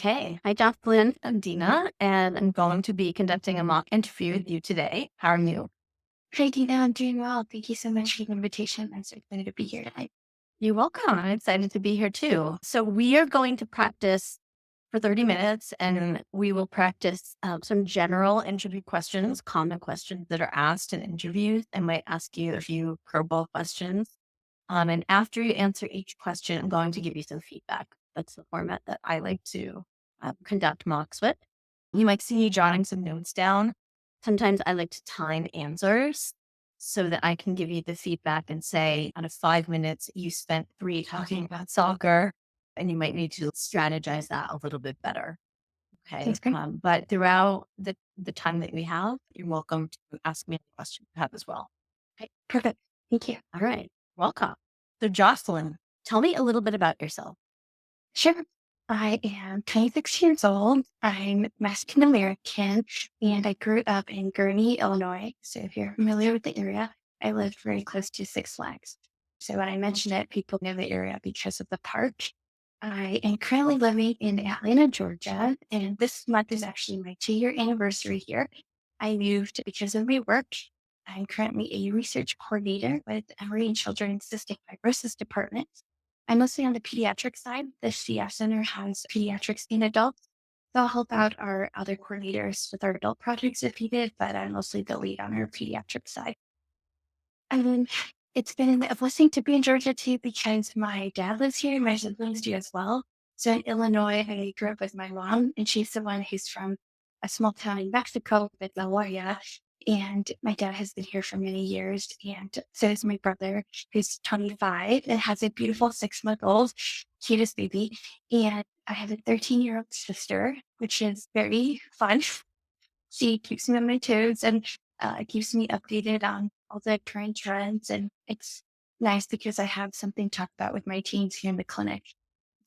Okay. Hi, Jocelyn. I'm Dina, and I'm going to be conducting a mock interview with you today. How are you? Hi, Dina. I'm doing well. Thank you so much for the invitation. I'm so excited to be here tonight. You're welcome. I'm excited to be here too. So, we are going to practice for 30 minutes, and we will practice some general interview questions, common questions that are asked in interviews. I might ask you a few curveball questions. And after you answer each question, I'm going to give you some feedback. That's the format that I like to conduct mocks with. You might see me jotting some notes down. Sometimes I like to time answers so that I can give you the feedback and say, out of 5 minutes, you spent three talking about soccer, and you might need to strategize that a little bit better. Okay. Sounds great. But throughout the time that we have, you're welcome to ask me any questions you have as well. Okay. Perfect. Thank you. All right. Welcome. So, Jocelyn, tell me a little bit about yourself. Sure. I am 26 years old. I'm Mexican American, and I grew up in Gurnee, Illinois. So if you're familiar with the area, I lived very close to Six Flags. So when I mention it, people know the area because of the park. I am currently living in Atlanta, Georgia, and this month is actually my 2-year anniversary here. I moved because of my work. I'm currently a research coordinator with Emory and Children's Cystic Fibrosis Department. I'm mostly on the pediatric side. The CF Center has pediatrics and adults. So I'll help out our other coordinators with our adult projects if needed, but I'm mostly the lead on our pediatric side. And then it's been a blessing to be in Georgia too because my dad lives here and my siblings do as well. So in Illinois, I grew up with my mom, and she's the one who's from a small town in Mexico with La Jolla. And my dad has been here for many years. And so is my brother, who's 25 and has a beautiful 6-month-old, cutest baby. And I have a 13-year-old sister, which is very fun. She keeps me on my toes and keeps me updated on all the current trends. And it's nice because I have something to talk about with my teens here in the clinic.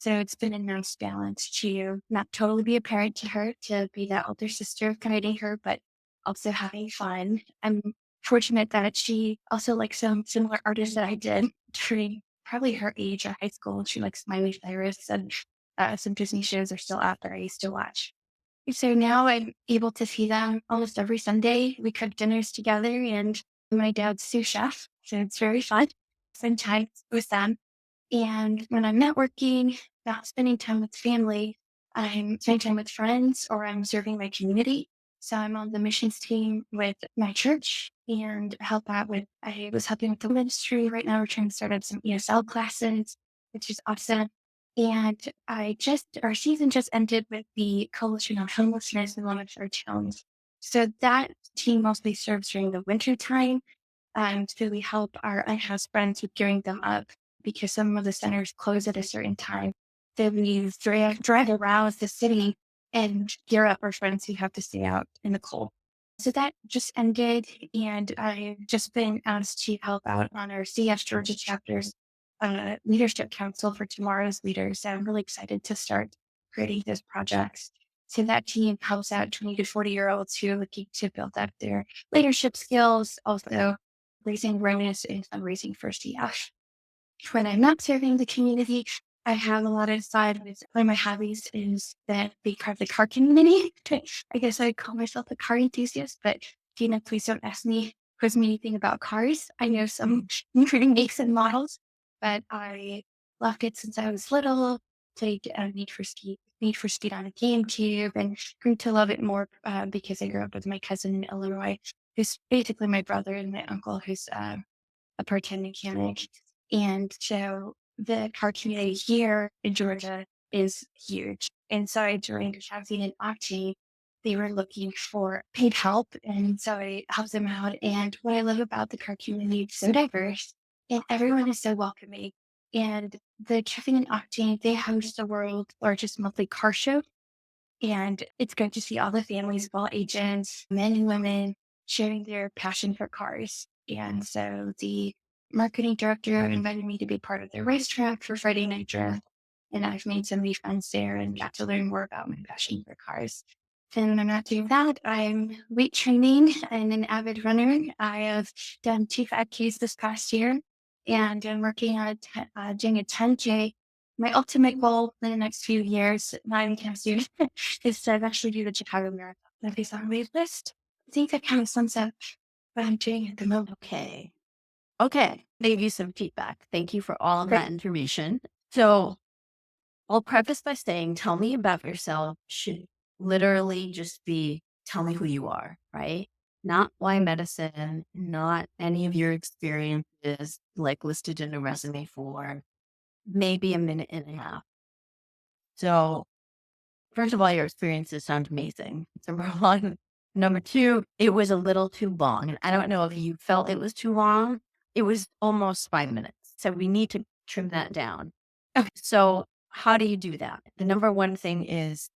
So it's been a nice balance to not totally be a parent to her, to be that older sister guiding her, but also having fun. I'm fortunate that she also likes some similar artists that I did during probably her age at high school. She likes Miley Cyrus, and some Disney shows are still out there I used to watch. So now I'm able to see them almost every Sunday. We cook dinners together, and my dad's sous chef. So it's very fun. Spend time with them. And when I'm not working, not spending time with family, I'm spending time with friends or I'm serving my community. So I'm on the missions team with my church and help out with, I was helping with the ministry. Right now we're trying to start up some ESL classes, which is awesome. And our season just ended with the Coalition on Homelessness in one of our towns. So that team mostly serves during the winter time. So we help our unhoused friends with gearing them up because some of the centers close at a certain time. So we drive around the city and gear up our friends who have to stay out in the cold. So that just ended, and I've just been asked to help out on our CF Georgia chapter's leadership council for tomorrow's leaders. So I'm really excited to start creating those projects. So that team helps out 20 to 40-year-olds who are looking to build up their leadership skills, also raising awareness and fundraising for CF. When I'm not serving the community, I have a lot of side with one of my hobbies is that being part of the car community. I guess I'd call myself a car enthusiast, but Gina, please don't ask me quiz me anything about cars. I know some makes and models, but I loved it since I was little. Played Need for Speed on a GameCube, and grew to love it more because I grew up with my cousin in Illinois, who's basically my brother, and my uncle, who's a part-time mechanic. And so the car community here in Georgia is huge. And so I joined Jocelyn and Octane. They were looking for paid help. And so I helped them out. And what I love about the car community, it's so diverse and everyone is so welcoming. And the Jocelyn and Octane, they host the world's largest monthly car show. And it's good to see all the families of all ages, men and women, sharing their passion for cars. And so the marketing director invited me to be part of their racetrack for Friday Night Drift. And I've made so many friends there and got to learn more about my passion for cars. And when I'm not doing that, I'm weight training and an avid runner. I have done two 5Ks this past year, and I'm working on doing a 10K my ultimate goal in the next few years, not anytime soon, is to eventually do the Chicago Marathon. That is on my list. I think that kind of sums up what I'm doing at the moment. Okay. Okay. Gave you some feedback. Thank you for all of Great. that information. So I'll preface by saying, tell me about yourself should literally just be tell me who you are, right? Not why medicine, not any of your experiences like listed in a resume form, maybe a minute and a half. So, first of all, your experiences sound amazing. Number one. Number two, it was a little too long. And I don't know if you felt it was too long. It was almost 5 minutes. So we need to trim that down. Okay. So, how do you do that? The number one thing is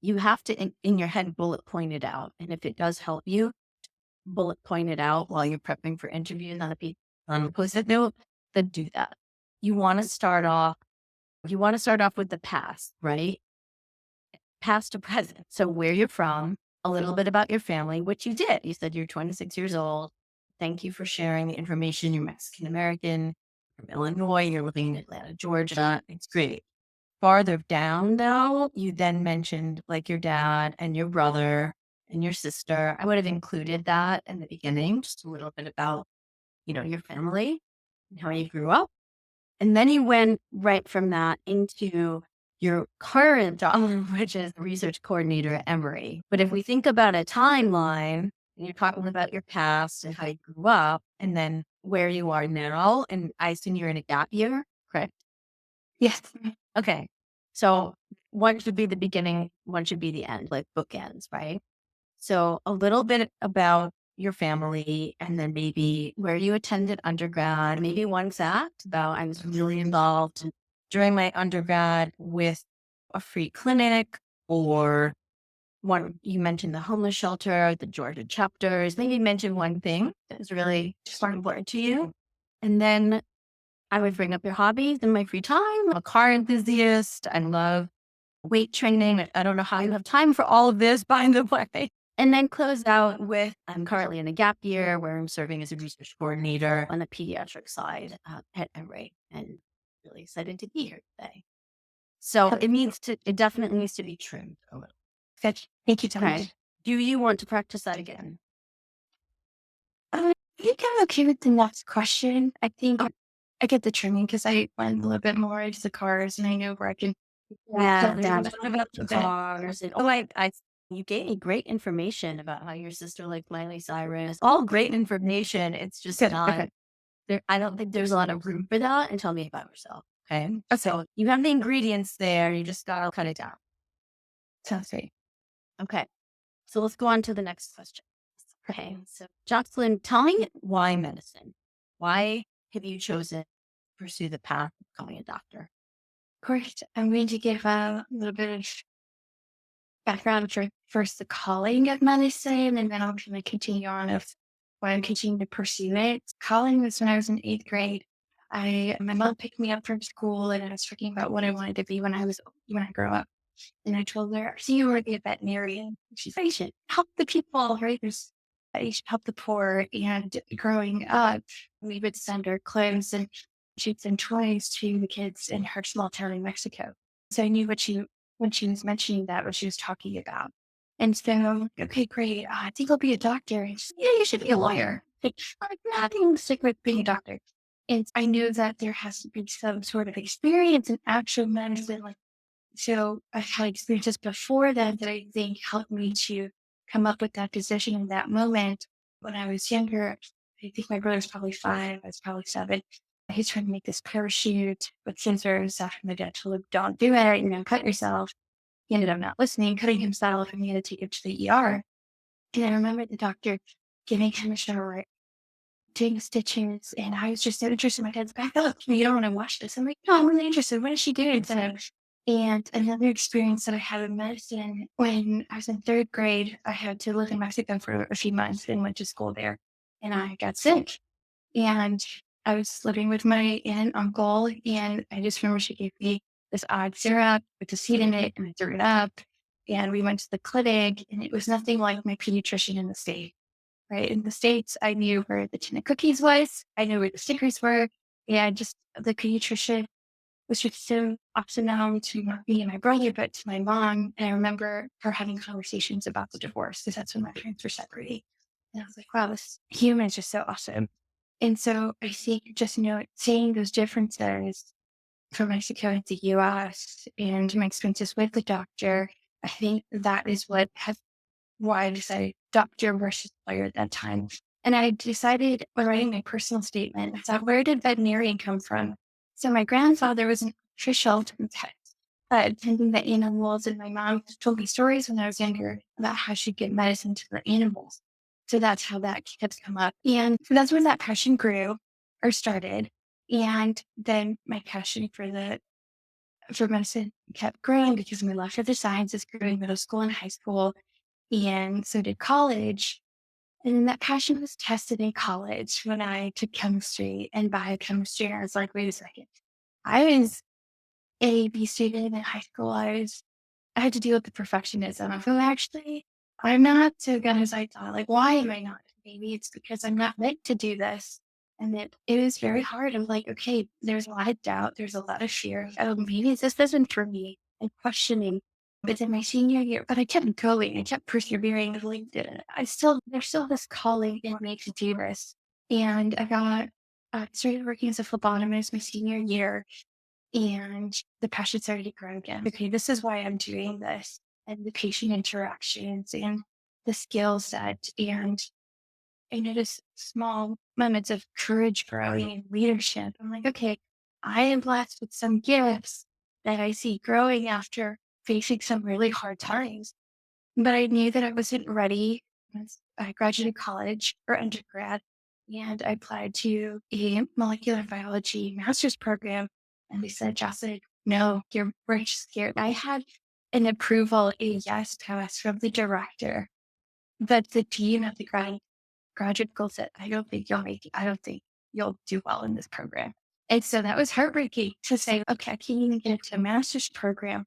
you have to, in your head, bullet point it out. And if it does help you, bullet point it out while you're prepping for interviews on a post-it note, then do that. You want to start off, with the past, right? Past to present. So where you're from, a little bit about your family, which you did. You said you're 26 years old. Thank you for sharing the information. You're Mexican American from Illinois. You're living in Atlanta, Georgia. It's great. Farther down, though, you then mentioned like your dad and your brother and your sister. I would have included that in the beginning, just a little bit about, your family and how you grew up. And then you went right from that into your current job, which is the research coordinator at Emory. But if we think about a timeline, and you're talking about your past and how you grew up, and then where you are now, and I assume you're in a gap year, correct? Yes. Okay. So one should be the beginning, one should be the end, like bookends, right? So a little bit about your family and then maybe where you attended undergrad, maybe one fact about I was really involved during my undergrad with a free clinic or one, you mentioned the homeless shelter, the Georgia chapters, maybe mention one thing that was really just important to you. And then I would bring up your hobbies in my free time. I'm a car enthusiast. I love weight training. I don't know how you have time for all of this, by the way. And then close out with I'm currently in a gap year where I'm serving as a research coordinator on the pediatric side at Emory, and really excited to be here today. So it definitely needs to be trimmed a little. Good. Thank you so Okay. much. Do you want to practice that again? I think I'm okay with the next question. I think I get the trimming because I went a little bit more into the cars and I know where I can. Yeah, cut there's down a lot about the cars and you gave me great information about how your sister liked Miley Cyrus. All great information. It's just Good. not Okay. there. I don't think there's a lot of room for that. And tell me about yourself. Okay. Okay. So you have the ingredients there. You just gotta cut it down. Sounds great. Okay. So let's go on to the next question. Okay. So Jocelyn, tell me why medicine? Why have you chosen to pursue the path of becoming a doctor? Of course, I'm going to give a little bit of background for first the calling of medicine, and then I'm going to continue on of why I'm continuing to pursue it. Calling was when I was in eighth grade. My mom picked me up from school, and I was talking about what I wanted to be when I grow up. And I told her, "I see you want to be a veterinarian." She's like, "You should help the people, right? You should help the poor." And growing up, we would send her clothes and she'd send toys to the kids in her small town in Mexico. So I knew when she was mentioning that, what she was talking about. And so I'm like, okay, great. I think I'll be a doctor. And she's, yeah, you should be a lawyer. Like, I'm nothing sick with being a doctor. And I knew that there has to be some sort of experience in actual medicine, like so I've had experiences before that I think helped me to come up with that decision in that moment. When I was younger, I think my brother was probably 5, I was probably 7. He's trying to make this parachute with scissors after my dad told him, don't do it, cut yourself. He ended up not listening, cutting himself, and we had to take him to the ER. And I remember the doctor giving him a shower, doing stitches, and I was just so interested. My dad's back up. You don't want to watch this. I'm like, no, I'm really interested. What is she doing? And another experience that I had in medicine when I was in third grade, I had to live in Mexico for a few months and went to school there. And I got sick. And I was living with my aunt and uncle. And I just remember she gave me this odd syrup with a seed in it. And I threw it up. And we went to the clinic. And it was nothing like my pediatrician in the state. Right. In the States, I knew where the tin of cookies was. I knew where the stickers were. And just the pediatrician was just so awesome, not only to me and my brother, but to my mom. And I remember her having conversations about the divorce because that's when my parents were separating. And I was like, wow, this human is just so awesome. And so I think just, seeing those differences from Mexico to the US and my experiences with the doctor, I think that is why I decided doctor versus lawyer at that time. And I decided when writing my personal statement, I thought, where did veterinarian come from? So my grandfather was an official vet, attending the animals, and my mom told me stories when I was younger about how she'd get medicine to the animals. So that's how that kept come up. And so that's when that passion grew or started. And then my passion for medicine kept growing because my love for the sciences grew in middle school and high school. And so did college. And then that passion was tested in college when I took chemistry and biochemistry. And I was like, wait a second. I was a B student in high school. I had to deal with the perfectionism. I feel actually I'm not so good as I thought. Like, why am I not? Maybe it's because I'm not meant to do this. And it was very hard. I'm like, okay, there's a lot of doubt. There's a lot of fear. Oh, maybe this isn't for me and questioning. But then my senior year, but I kept going. I kept persevering. Like, there's still this calling in me to do this. And started working as a phlebotomist my senior year, and the passion started to grow again. Okay, this is why I'm doing this, and the patient interactions and the skill set. And I noticed small moments of courage growing and leadership. I'm like, okay, I am blessed with some gifts that I see growing after facing some really hard times. But I knew that I wasn't ready once I graduated college or undergrad, and I applied to a molecular biology master's program. And they said, Jocelyn, no, we're just scared. I had an approval, a yes to us from the director, but the dean of the graduate school said, I don't think you'll do well in this program. And so that was heartbreaking to say, okay, I can't even get into a master's program.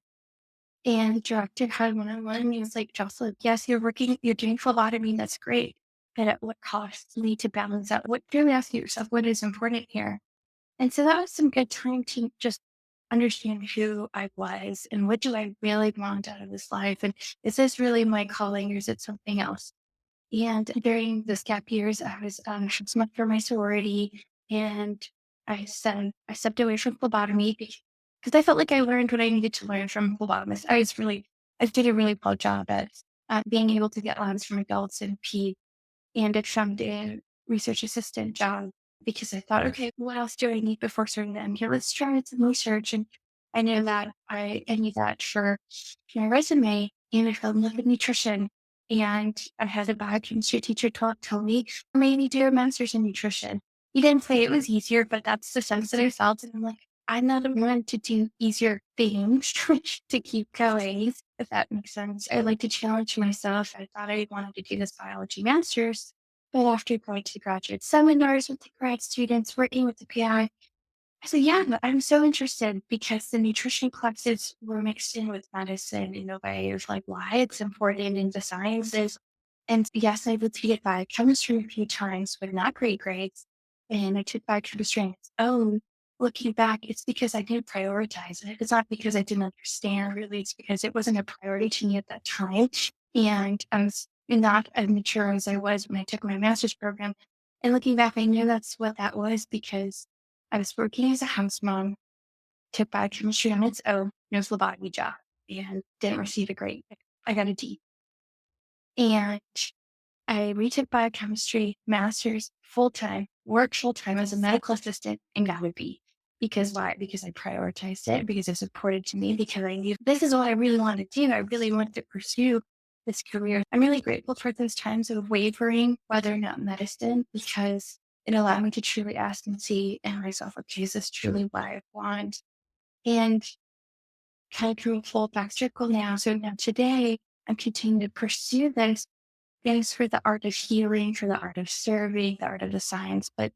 And the director had one-on-one, and he was like, Jocelyn, yes, you're doing phlebotomy. That's great. But at what cost? You need to balance out. What really ask yourself, what is important here? And so that was some good time to just understand who I was and what do I really want out of this life? And is this really my calling or is it something else? And during this gap years, I was smart for my sorority, and I stepped away from phlebotomy because I felt like I learned what I needed to learn from phlebotomists. I did a really well job at being able to get labs from adults and peds, and it found a research assistant job because I thought, okay, what else do I need before starting the MD? Let's try some research. And I knew that I need that for my resume, and I fell in love with nutrition. And I had a biochemistry teacher tell me, maybe do a master's in nutrition. He didn't say it was easier, but that's the sense that I felt. And I'm like, I'm not one to do easier things to keep going, if that makes sense. I like to challenge myself. I thought I wanted to do this biology master's, but after going to graduate seminars with the grad students, working with the PI, I said, yeah, I'm so interested because the nutrition classes were mixed in with medicine in a way of like why it's important in the sciences. And yes, I would take biochemistry a few times with not great grades. And I took biochemistry on its own. Looking back, it's because I didn't prioritize it. It's not because I didn't understand, really. It's because it wasn't a priority to me at that time. And I was not as mature as I was when I took my master's program. And looking back, I knew that's what that was because I was working as a house mom, took biochemistry on its own, no phlebotomy job, and didn't receive a grade. I got a D. And I retook biochemistry, master's, full time, worked full time as a medical assistant, and got a B. Because why? Because I prioritized it, because it was important to me, because I knew this is what I really wanted to do. I really wanted to pursue this career. I'm really grateful for those times of wavering, whether or not medicine, because it allowed me to truly ask and see in myself, okay, is this truly what I want? And kind of drew a full back circle now. So now today, I'm continuing to pursue this. Yes, for the art of healing, for the art of serving, the art of the science, but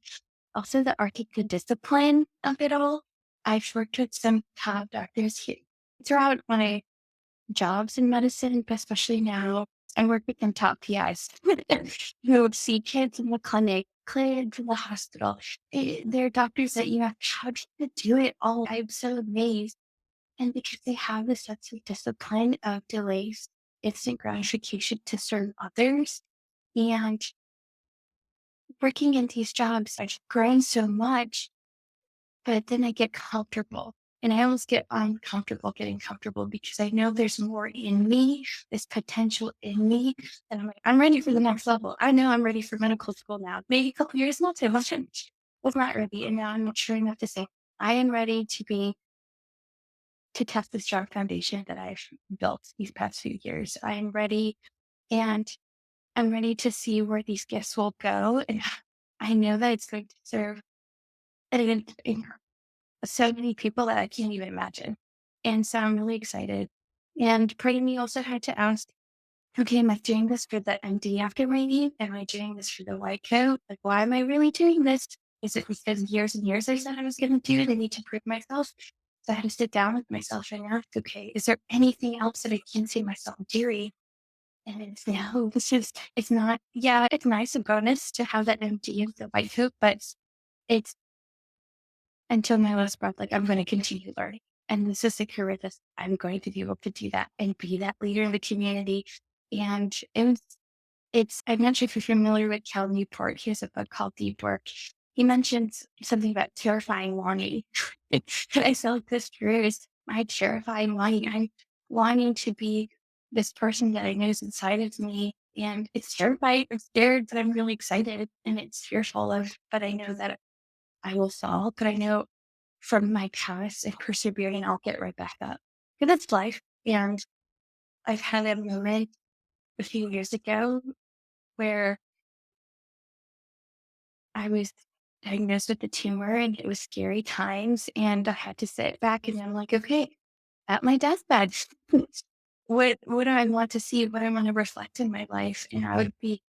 also the art of the discipline of it all. I've worked with some top doctors here throughout my jobs in medicine, but especially now. I work with some top PIs who see kids in the clinic, kids in the hospital. They're doctors that you ask, how do you do it all? I'm so amazed. And because they have this sense of discipline of delays, instant gratification to serve others, and working in these jobs, I've grown so much, but then I get comfortable. And I almost get uncomfortable getting comfortable because I know there's more in me, this potential in me. And I'm like, I'm ready for the next level. I know I'm ready for medical school now. Maybe a couple years, not so much. Was not ready. And now I'm mature enough to say, I am ready to test the strong foundation that I've built these past few years. I am ready, and I'm ready to see where these gifts will go. And I know that it's going to serve and so many people that I can't even imagine. And so I'm really excited. And part of me also had to ask, okay, am I doing this for the MD after my name? Am I doing this for the white coat? Like, why am I really doing this? Is it because years and years I said I was going to do it? I need to prove myself. So I had to sit down with myself and ask, okay, is there anything else that I can see myself doing? And it's no, it's not, yeah, it's nice and bonus to have that MD and the white coat, but it's until my last breath, like I'm going to continue learning. And this is a career that I'm going to be able to do that and be that leader in the community. And I'm not sure if you're familiar with Cal Newport. He has a book called Deep Work. He mentions something about terrifying longing. And I feel like this career is my terrifying longing. I'm wanting to be this person that I know is inside of me. And it's terrifying. I'm scared, but I'm really excited. And it's fearful but I know that I will solve. But I know from my past and persevering, I'll get right back up. Because that's life. And I've had a moment a few years ago where I was diagnosed with a tumor and it was scary times. And I had to sit back and I'm like, okay, at my deathbed, what do I want to see? What I want to reflect in my life? And I would be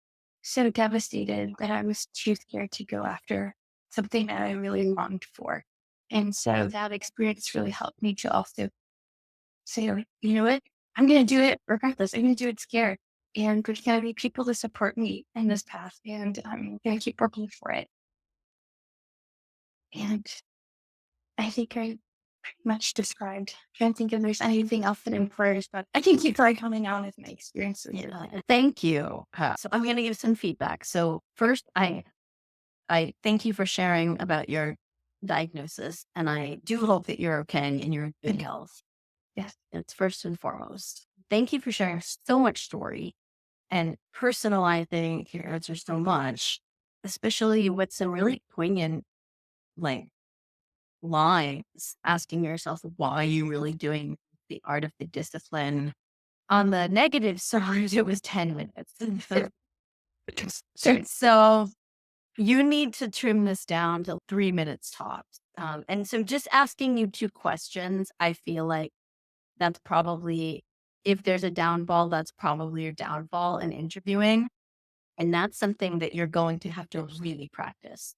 so devastated that I was too scared to go after something that I really longed for. And so that experience really helped me to also say, like, you know what? I'm going to do it regardless. I'm going to do it scared. And there's going to be people to support me in this path. And I'm going to keep working for it. And I think I pretty much described. I don't think if there's anything else that infers, but I think you try coming out with my experiences. Yeah, thank you. So I'm going to give some feedback. So first, I thank you for sharing about your diagnosis, and I do hope that you're okay and you're in good health. Yes. It's first and foremost. Thank you for sharing so much story and personalizing your answer so much, especially with some really poignant, like, lines, asking yourself why you really doing the art of the discipline. On the negative side, it was 10 minutes. So you need to trim this down to 3 minutes tops. And so just asking you two questions, I feel like that's probably, if there's a downfall, that's probably your downfall in interviewing. And that's something that you're going to have to really practice.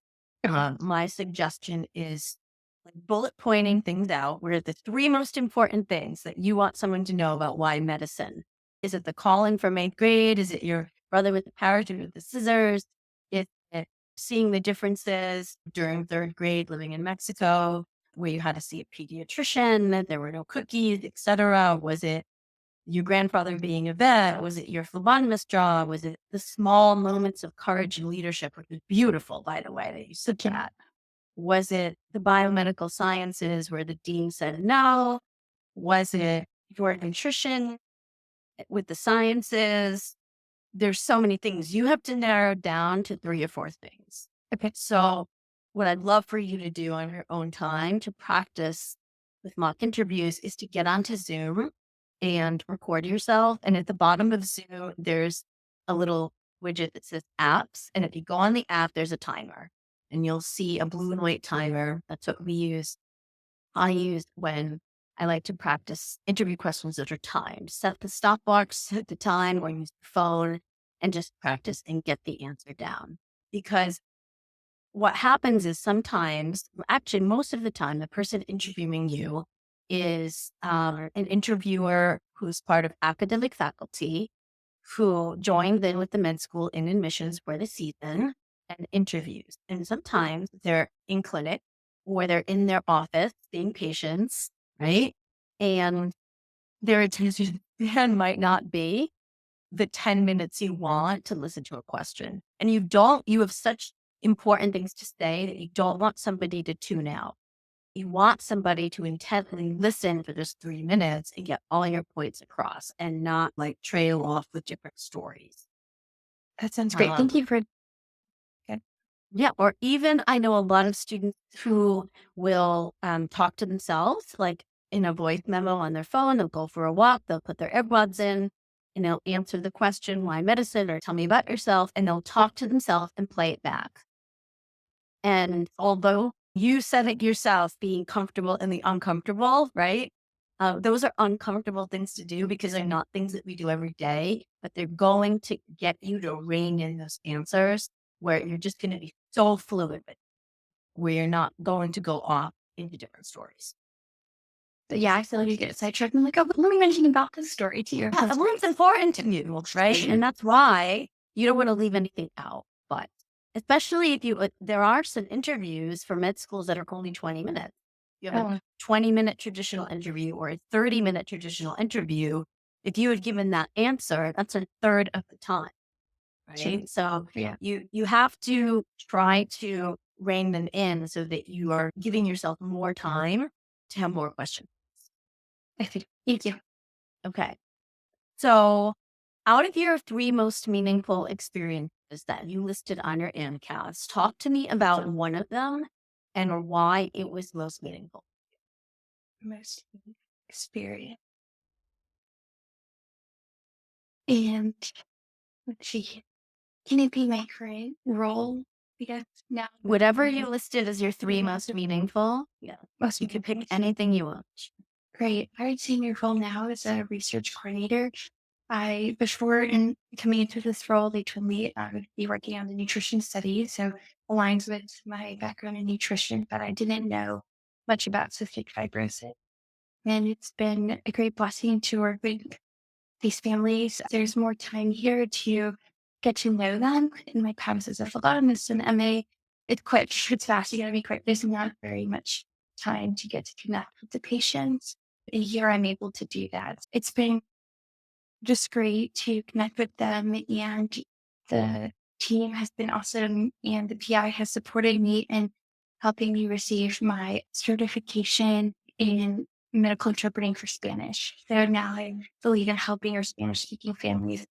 My suggestion is like bullet pointing things out. Where the three most important things that you want someone to know about why medicine? Is it the calling from eighth grade? Is it your brother with the parachute with the scissors? Is it seeing the differences during third grade living in Mexico, where you had to see a pediatrician, that there were no cookies, etc.? Was it your grandfather being a vet? Was it your phlebotomist job? Was it the small moments of courage and leadership, which is beautiful, by the way, that you said that? Was it the biomedical sciences where the dean said no? Was it your nutrition with the sciences? There's so many things. You have to narrow down to 3 or 4 things. Okay. So what I'd love for you to do on your own time to practice with mock interviews is to get onto Zoom and record yourself. And at the bottom of Zoom, there's a little widget that says apps. And if you go on the app, there's a timer and you'll see a blue and white timer. That's what we use. I use when I like to practice interview questions that are timed. Set the stopwatch, set the time, or use the phone and just practice and get the answer down. Because what happens is sometimes, actually, most of the time, the person interviewing you is an interviewer who's part of academic faculty who joined in with the med school in admissions for the season and interviews. And sometimes they're in clinic or they're in their office seeing patients, right? And their attention span might not be the 10 minutes you want to listen to a question. And you have such important things to say that you don't want somebody to tune out. You want somebody to intently listen for just 3 minutes and get all your points across and not like trail off with different stories. That sounds great. Um, Thank you for good. yeah, or even I know a lot of students who will talk to themselves, like in a voice memo on their phone. They'll go for a walk, they'll put their earbuds in, and they'll answer the question, why medicine, or tell me about yourself, and they'll talk to themselves and play it back. And although you said it yourself, being comfortable in the uncomfortable, right? Those are uncomfortable things to do because they're not things that we do every day, but they're going to get you to rein in those answers where you're just going to be so fluid with, where you're not going to go off into different stories. But yeah, I feel like you get sidetracked. I'm like, oh, but let me mention about this story to you. Yeah, That's well, it's important to you, right? And that's why you don't want to leave anything out. But especially if there are some interviews for med schools that are only 20 minutes. You have a oh, 20-minute traditional interview or a 30-minute traditional interview. If you had given that answer, that's a third of the time, right? So yeah. you have to try to rein them in so that you are giving yourself more time to have more questions. I think. Thank you. Okay. So, out of your three most meaningful experiences that you listed on your AMCAS, talk to me about one of them and why it was most meaningful. Most experience. And let's see. Can it be my current role? I guess now. Whatever you listed as your three most meaningful, yeah, Most you can pick anything you want. great. I would say my role now as a research coordinator. Before in coming into this role, they told me I would be working on the nutrition study, so aligns with my background in nutrition, but I didn't know much about cystic fibrosis. And it's been a great blessing to work with these families. There's more time here to get to know them. In my past as a phlebotomist and MA, it's quick, it's fast, you gotta be quick. There's not very much time to get to connect with the patients. And here I'm able to do that. It's been just great to connect with them, and the team has been awesome, and the PI has supported me in helping me receive my certification in medical interpreting for Spanish. So now I'm the lead in helping our Spanish speaking families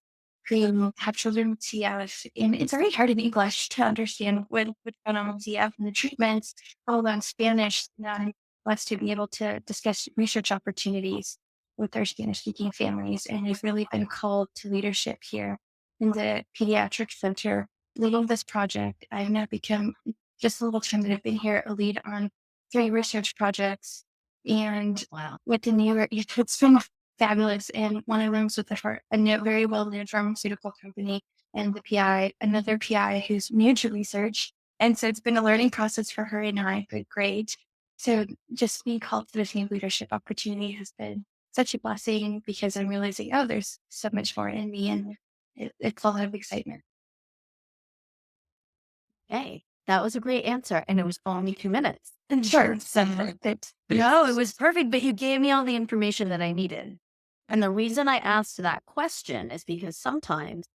who have children with CF. And it's very hard in English to understand what's going on with CF and the treatments, all in Spanish. And us to be able to discuss research opportunities with our Spanish speaking families. And I've really been called to leadership here in the pediatric center. Leading this project, I've now become just a little time that I've been here, a lead on 3 research projects. And Wow. with the new, it's been fabulous. And one of them was with very well known pharmaceutical company, and the PI, another PI who's new to research. And so it's been a learning process for her and I, but great. So just being called to this new leadership opportunity has been such a blessing because I'm realizing, oh, there's so much more in me, and it's a lot of excitement. Hey, that was a great answer. And it was only 2 minutes. Sure. So that No, it was perfect, but you gave me all the information that I needed. And the reason I asked that question is because sometimes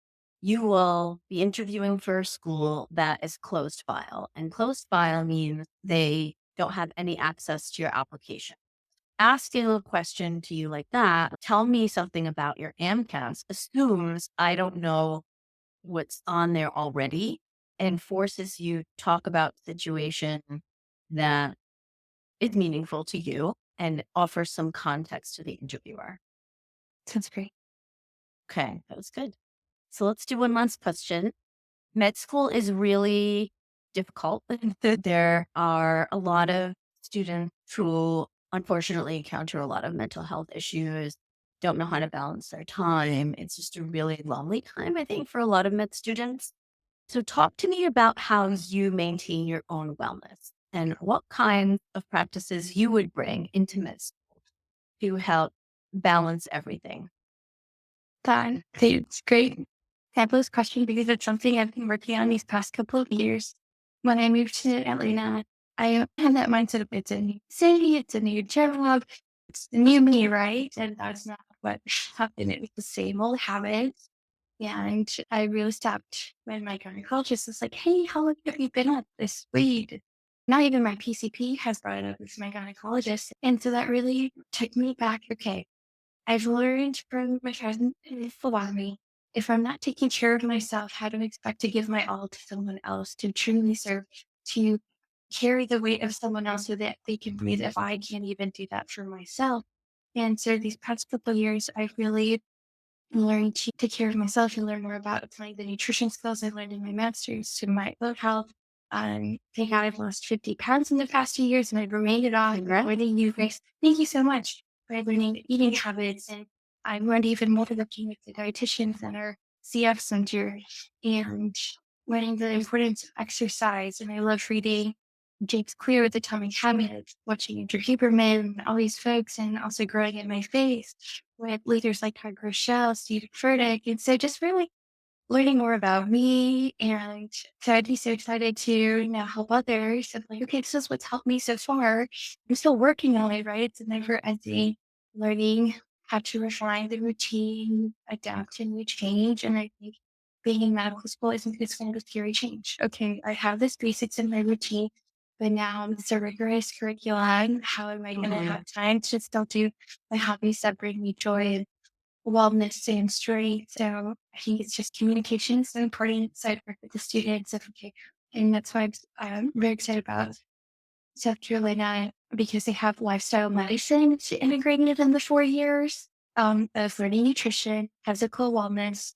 you will be interviewing for a school that is closed file, and closed file means they don't have any access to your application. Asking a question to you like that, tell me something about your AMCAS, assumes I don't know what's on there already and forces you to talk about the situation that is meaningful to you and offers some context to the interviewer. sounds great. Okay, that was good. So let's do one last question. Med school is really difficult. There are a lot of students who unfortunately encounter a lot of mental health issues, don't know how to balance their time. It's just a really lonely time, I think, for a lot of med students. So, talk to me about how you maintain your own wellness and what kinds of practices you would bring into med school to help balance everything. that. It's great. Fabulous question because it's something I've been working on these past couple of years. When I moved to Atlanta, I had that mindset of it's a new city, it's a new job, it's the new me, right? And that's not what happened. It was the same old habits. And I really stopped when my gynecologist was like, "Hey, how long have you been on this weight?" Not even my PCP has brought it up. It's my gynecologist. And so that really took me back. Okay, I've learned from my friend me, if I'm not taking care of myself, how do I expect to give my all to someone else, to truly serve, to carry the weight of someone else so that they can breathe if I can't even do that for myself? And so these past couple of years, I've really learned to take care of myself and learn more about applying the nutrition skills I learned in my master's to my own health. Thank God I've lost 50 pounds in the past 2 years and I've remained it off. Congrats. Avoiding you, Grace. Thank you so much for learning eating habits. And I learned even more working with the dietitians and our CF center and learning the importance of exercise. And I love reading James Clear with Atomic Habits, watching Andrew Huberman, all these folks, and also growing in my faith with leaders like Todd Rochelle, Steve Furtick. And so just really learning more about me. And so I'd be so excited to, help others. And like, okay, this is what's helped me so far. I'm still working on it, right? It's a never ending learning how to refine the routine, adapt to new change. And I think being in medical school isn't this kind of scary change. Okay, I have this basics in my routine, but now it's a rigorous curriculum. How am I going to have time to still do my hobbies that bring me joy and wellness and strength? So I think it's just communication is so important. So I work with the students. Okay, and that's why I'm very excited about South Carolina because they have lifestyle medicine integrated in the 4 years of learning nutrition, physical wellness,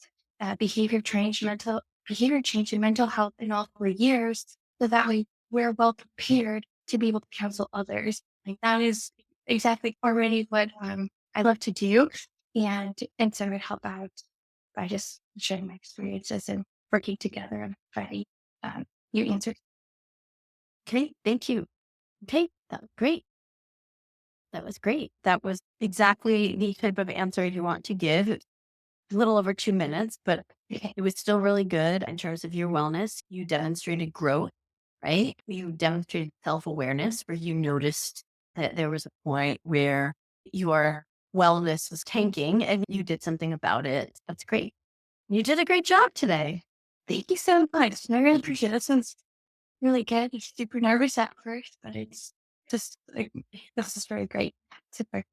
behavior change, and mental health in all 4 years. So that way we're well prepared to be able to counsel others. Like that is exactly already what I love to do, and so it help out by just sharing my experiences and working together and finding new answers. Okay, thank you. Okay, that was great. That was great. That was exactly the type of answer you want to give. It's a little over 2 minutes, but Okay. it was still really good in terms of your wellness. You demonstrated growth, right? You demonstrated self awareness where you noticed that there was a point where your wellness was tanking and you did something about it. That's great. You did a great job today. Thank you so much. I really appreciate it. That sounds really good. I'm super nervous at first, but it's just like this is very great. Super.